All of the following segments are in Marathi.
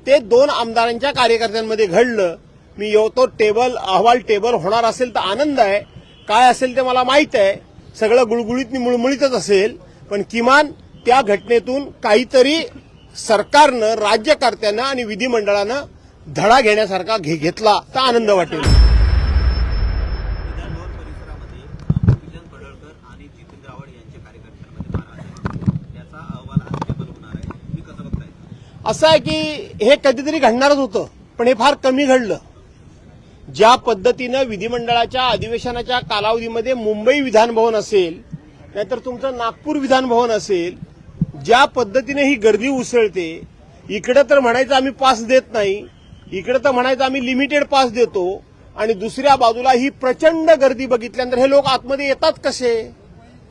ते 2 आमदारांच्या कार्यकर्त्यांमध्ये घडलं. मी तो अहवाल टेबल होणार असेल तर आनंद आहे, काय असेल ते मला माहित आहे. सगळं गुळगुळीत मुळमुळीतच असेल, पण किमान त्या घटनेतून काहीतरी सरकारनं, राज्यकर्त्यांना आणि विधिमंडळानं धडा घेण्यासारखा घेतला तर आनंद वाटेल. विधानभवन परिसरामध्ये गोपीचंद पडळकर आणि जितेंद्र आव्हाड यांच्या कार्यकर्त्यांमध्ये मारहाण झाली. त्याचा अहवाल आज टेबल होणार आहे. तुम्ही कसं बघताय? असं आहे की हे कधीतरी घडणारच होतं, पण हे फार कमी घडलं. ज्या पद्धतीनं विधिमंडळाच्या अधिवेशनाच्या कालावधीमध्ये मुंबई विधानभवन असेल, नाहीतर तुमचं नागपूर विधानभवन असेल, ज्या पद्धतीने ही गर्दी उसळते, इकडे तर म्हणायचं आम्ही पास देत नाही, इकडे तर म्हणायचं आम्ही लिमिटेड पास देतो, आणि दुसऱ्या बाजूला ही प्रचंड गर्दी बघितल्यानंतर हे लोक आतमध्ये येतात कसे?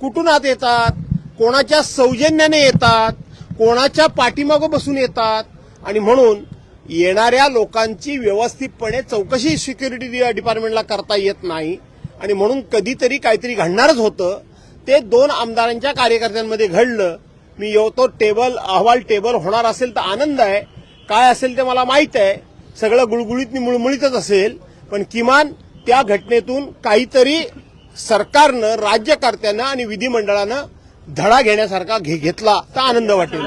कुठून आत येतात? कोणाच्या सौजन्याने येतात? कोणाच्या पाठीमागं बसून येतात? आणि म्हणून येणाऱ्या लोकांची व्यवस्थितपणे चौकशी सिक्युरिटी डिपार्टमेंटला करता येत नाही, आणि म्हणून कधीतरी काहीतरी घडणारच होतं. ते 2 आमदारांच्या कार्यकर्त्यांमध्ये घडलं. मी तो अहवाल टेबल होणार असेल तर आनंद आहे, काय असेल ते मला माहित आहे. सगळं गुळगुळीत मुळमुळीतच असेल, पण किमान त्या घटनेतून काहीतरी सरकारनं, राज्यकर्त्यांना आणि विधिमंडळानं धडा घेण्यासारखा घेतला तर आनंद वाटेल.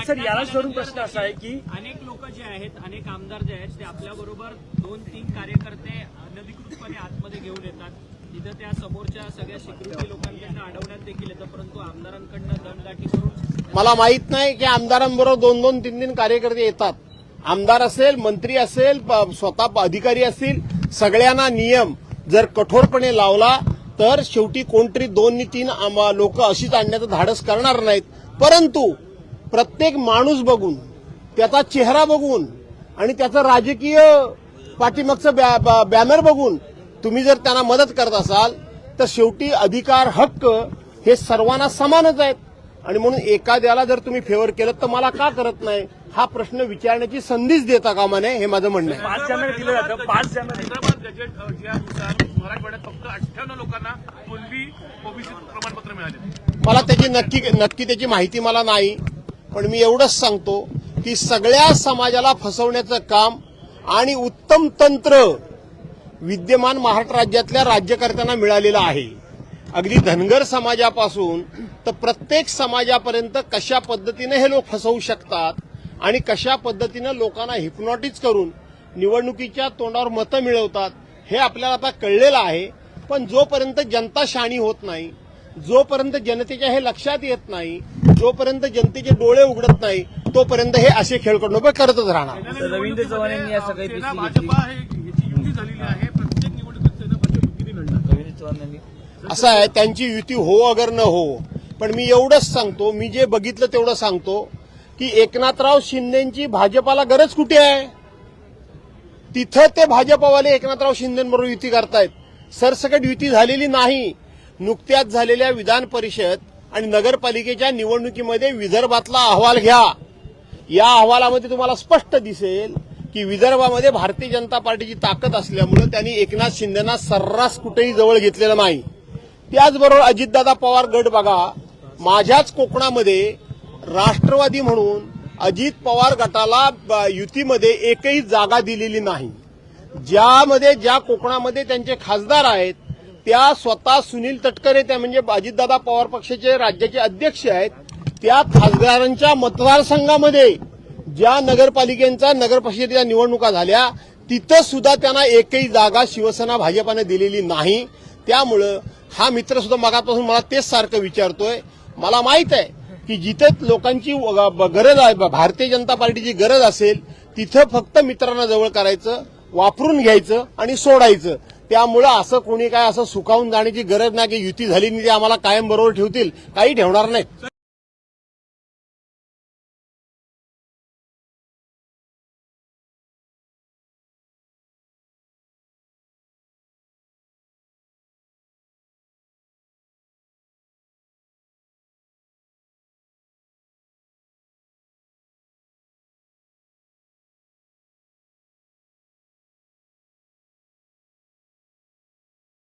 सर याला सोडून प्रश्न असा आहे की अनेक लोक जे आहेत, अनेक आमदार जे आहेत, ते आपल्याबरोबर 2-3 कार्यकर्ते अनधिकृतपणे आतमध्ये घेऊन येतात. तिथं त्या समोरच्या सगळ्या सिक्युरिटी लोकांकडनं अडवण्यात देखील येतं, परंतु आमदारांकडनं दमदाटी करून मला माहित नाही की आमदारांबरोबर 2-2, 3-3 कार्यकर्ते येतात. आमदार असेल, मंत्री असेल, स्वतः अधिकारी असतील, सगळ्यांना नियम जर कठोरपणे लावला तर शेवटी कोणतरी 2-3 लोक अशीच आणण्याचं धाडस करणार नाहीत. परंतु प्रत्येक माणूस बघून, त्याचा चेहरा बघून आणि त्याचं राजकीय पाठीमागचं बॅनर बघून तुम्ही जर त्यांना मदत करत असाल तर शेवटी अधिकार, हक्क हे सर्वांना समानच आहेत. आणि म्हणून एखाद्याला जर तुम्ही फेवर केलं तर मला का करत नाही हा प्रश्न विचारण्याची संधीच देता कामा नये, हे माझं म्हणणं आहे. 5 जणांना दिलं जातं. 5 जणांना हैदराबाद गजेट ज्यानुसार मराठवाड्यात फक्त 58 लोकांना कुणबी ओबीसी प्रमाणपत्र मिळाले. मला त्याची नक्की त्याची माहिती मला नाही, पण मी एवढंच सांगतो की सगळ्या समाजाला फसवण्याचं काम आणि उत्तम तंत्र विद्यमान महाराष्ट्र राज्यातल्या राज्यकर्त्यांना मिळालेलं आहे. अगदी धनगर समाजापासून तर प्रत्येक समाजापर्यंत कशा पद्धतीने हे लोक फसवू शकतात आणि कशा पद्धतीनं लोकांना हिप्नॉटिझ करून निवडणुकीच्या तोंडावर मतं मिळवतात हे आपल्याला आता कळलेलं आहे. पण जोपर्यंत जनता शहाणी होत नाही, जोपर्यंत जनतेच्या हे लक्षात येत नाही, जोपर्यंत जनतेचे डोळे उघडत नाही, तोपर्यंत हे असे खेळकडून करतच राहणार. रवींद्र चव्हाण यांनी या सगळ्या सेना भाजपा याची युती झालेली आहे. प्रत्येक निवडणुकीत सेना भाजप युतीने लढणार. रवींद्र चव्हाण यांनी असं आहे, त्यांची युती हो अगर न हो, पण मी एवढंच सांगतो, मी जे बघितलं तेवढं सांगतो की एकनाथराव शिंदेची भाजपाला गरज कुठे आहे? तिथं ते भाजपावाले एकनाथराव शिंदेबरोबर युती करतायत. सरसकट युती झालेली नाही. नुकत्याच झालेल्या विधान परिषद आणि नगरपालिकेच्या निवडणुकीमध्ये विदर्भातला अहवाल घ्या. या अहवालामध्ये तुम्हाला स्पष्ट दिसेल की विदर्भामध्ये भारतीय जनता पार्टीची ताकद असल्यामुळे त्यांनी एकनाथ शिंदेना सर्रास कुठेही जवळ घेतलेलं नाही. त्याचबरोबर अजितदादा पवार गट बघा, माझ्याच कोकणामध्ये राष्ट्रवादी म्हणून अजित पवार गटाला युतीमध्ये एकही जागा दिलेली नाही. ज्या कोकणामध्ये त्यांचे खासदार आहेत त्या स्वतः सुनील तटकरे, त्या म्हणजे अजितदादा पवार पक्षाचे राज्याचे अध्यक्ष आहेत, त्या खासदारांच्या मतदारसंघामध्ये ज्या नगरपालिकेच्या नगरपरिषदेच्या निवडणुका झाल्या तिथं सुद्धा त्यांना एकही जागा शिवसेना भाजपाने दिलेली नाही. त्यामुळं हा मित्र सुद्धा मगापासून मला तेच सारखं विचारतोय. मला माहित आहे की जिथे लोकांची गरज आहे, भारतीय जनता पार्टीची गरज असेल, तिथं फक्त मित्रांना जवळ करायचं, वापरून घ्यायचं आणि सोडायचं. त्यामुळं असं कोणी काय असं सुखावून जाण्याची गरज नाही की युती झाली नाही ते आम्हाला कायम बरोबर ठेवतील, काही ठेवणार नाही.